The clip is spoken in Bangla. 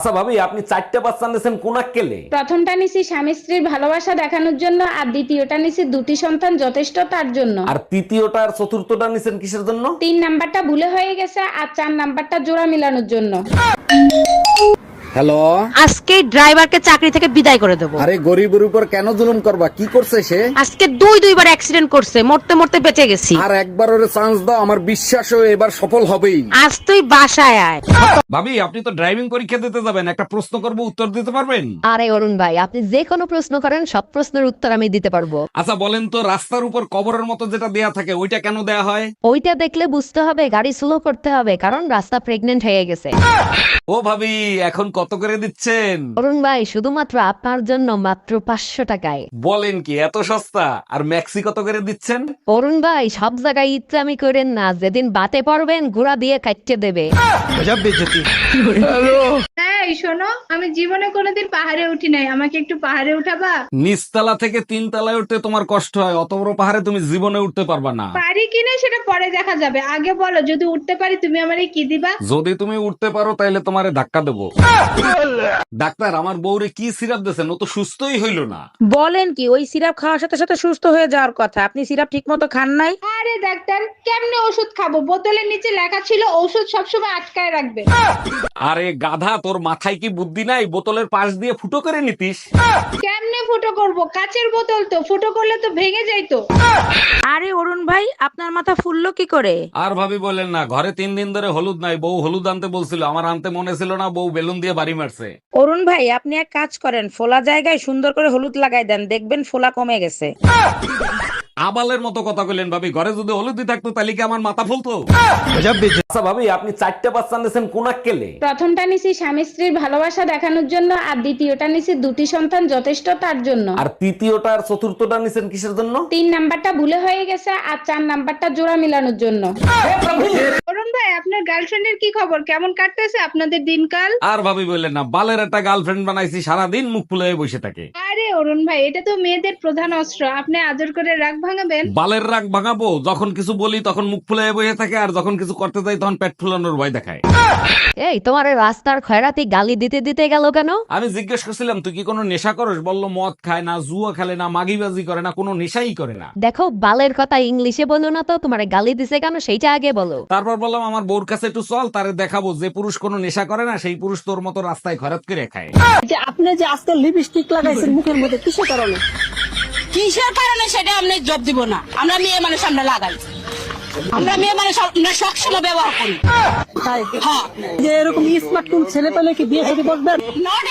আচ্ছা ভাবি, আপনি 4টা বাচ্চা নিয়েছেন কোন আক্কেলে? প্রথমটা নিছি স্বামী স্ত্রীর ভালোবাসা দেখানোর জন্য, আর দ্বিতীয়টা নিছি দুটি সন্তান যথেষ্ট তার জন্য। আর তৃতীয়টা আর চতুর্থটা নিয়েছেন কিসের জন্য? 3 নাম্বারটা ভুলে হয়ে গেছে, আর 4 নাম্বারটা জোড়া মিলানোর জন্য। হ্যালো, আজকে ড্রাইভারকে চাকরি থেকে বিদায় করে দেবো। আরে গরিবের উপর কেন জুলুম করবা? কি করছে সে? আজকে দুইবার অ্যাক্সিডেন্ট করছে, মরতে মরতে বেঁচে গেছি। আর একবার ওরে চান্স দাও, আমার বিশ্বাস ও এবার সফল হবেই। আজ তুই বাসায় আয়। ভাবি, আপনি তো ড্রাইভিং পরীক্ষা দিতে যাবেন, একটা প্রশ্ন করব, উত্তর দিতে পারবেন? আরে অরুণ ভাই, আপনি যে কোনো প্রশ্ন করেন, সব প্রশ্নের উত্তর আমি দিতে পারবো। আচ্ছা বলেন তো, রাস্তার উপর কবরের মতো যেটা দেয়া থাকে ওইটা কেন দেয়া হয়? ওইটা দেখলে বুঝতে হবে গাড়ি স্লো করতে হবে, কারণ রাস্তা প্রেগনেন্ট হয়ে গেছে। ও ভাবি, এখন কত করে দিচ্ছেন? অরুণ ভাই, শুধুমাত্র আপনার জন্য মাত্র 500 টাকায়। বলেন কি, এত সস্তা? আর ম্যাক্সি কত করে দিচ্ছেন? অরুণ ভাই, সব জায়গায় ইচ্ছামি করেন না, যেদিন বাতে পারবেন ঘোড়া দিয়ে কাটতে দেবে। এই শোনো, আমি জীবনে কোনোদিন পাহাড়ে উঠি নাই, আমাকে একটু পাহাড়ে উঠাবা? নিচতলা থেকে 3 তলায় উঠতে তোমার কষ্ট হয়, অত বড় পাহাড়ে তুমি জীবনে উঠতে পারবা না। পারি কিনা সেটা পরে দেখা যাবে, আগে বলো যদি উঠতে পারি তুমি আমারে কি দিবা? যদি তুমি উঠতে পারো তাইলে তোমারে ধাক্কা দেবো। ডাক্তার, আমার বউরে কি সিরাপ দিয়েছেন? ও তো সুস্থই হইল না। বলেন কি, ওই সিরাপ খাওয়ার সাথে সাথে সুস্থ হয়ে যাওয়ার কথা। আপনি সিরাপ ঠিক মতো খান নাই। আরে ডাক্তার, কেমনে ওষুধ খাবো? বোতলের নিচে লেখা ছিল ওষুধ সবসময় আটকায় রাখবে। আরে গাধা, তোর মাথায় কি বুদ্ধি নাই? বোতলের পাশ দিয়ে ফুটো করে নিতিস। কেমনে ফুটো করব? কাচের বোতল তো, ফুটো করলে তো ভেঙে যাইতো। আরে অরুণ ভাই, আপনার মাথা ফুললো কি করে? আর ভাবি বলেন না, ঘরে 3 দিন ধরে হলুদ নাই। বউ হলুদ আনতে বলছিল, আমার আনতে মনে ছিল না, বউ বেলুন দিয়ে বাড়ি মারছে। অরুণ ভাই, আপনি এক কাজ করেন, ফোলা জায়গায় সুন্দর করে হলুদ লাগাই দেন, দেখবেন ফোলা কমে গেছে। আবালের মতো কথা কইলেন ভাবি, ঘরে যদি হলুদই থাকতো তাহলে কি আমার মাথা ফুলতো? আচ্ছা ভাবি, আপনি 4টা বাচ্চা নিয়েছেন কোন আক্কেলে? প্রথমটা নিছি স্বামী স্ত্রীর ভালোবাসা দেখানোর জন্য, আর দ্বিতীয়টা নিছি দুটি সন্তান যথেষ্ট তার জন্য। আর তৃতীয়টা আর চতুর্থটা নিয়েছেন কিসের জন্য? 3 নাম্বারটা ভুলে হয়ে গেছে, আর 4 নাম্বারটা জোড়া মিলানোর জন্য। অরুণ ভাই, আপনার গার্লফ্রেন্ডের কি খবর? কেমন কাটতেছে আপনাদের দিনকাল? আর ভাবি বললেন না, বালের একটা গার্লফ্রেন্ড বানাইছি, সারাদিন মুখ ফুলে বসে থাকে। আরে অরুণ ভাই, এটা তো মেয়েদের প্রধান অস্ত্র, আপনি আদর করে রাগ ভাঙাবেন? বালের রাগ ভাঙাবো? যখন কিছু বলি তখন মুখ ফুলে বসে থাকে, আর যখন কিছু করতে যাই তখন পেট ফুলানোর ভয় দেখায়। এই, তোমার এই রাস্তার খয়রাতি গালি দিতে দিতে গেল কেন? আমি জিজ্ঞেস করছিলাম তুই কি কোনো নেশা করস? বললো মদ খায় না, জুয়া খেলে না, মাগিবাজি করে না, কোনো নেশাই করে না। দেখো, বালের কথা ইংলিশে বলো না তো, তোমার গালি দিছে কেন সেইটা আগে বলো। তারপর বললাম আমার বউর কাছে একটু চল, তারে দেখাবো যে পুরুষ কোনো নেশা করে না, সেই পুরুষ তোর মতো রাস্তায় খরচ করে খায়। যে আপনি যে আজকে লিপস্টিক লাগাইছেন মুখের মধ্যে, কিসের কারণে? কিসের কারণে সেটা আমি জব দিব না। আমরা মেয়ে মানুষ, আমরা লাগাই। আমরা মেয়ে মানুষ, আমরা সবসময় ব্যবহার করি। তাই হ্যাঁ, যে এরকম স্মার্ট কোন ছেলে পেলে কি বিয়ে সাথে বসবেন? নট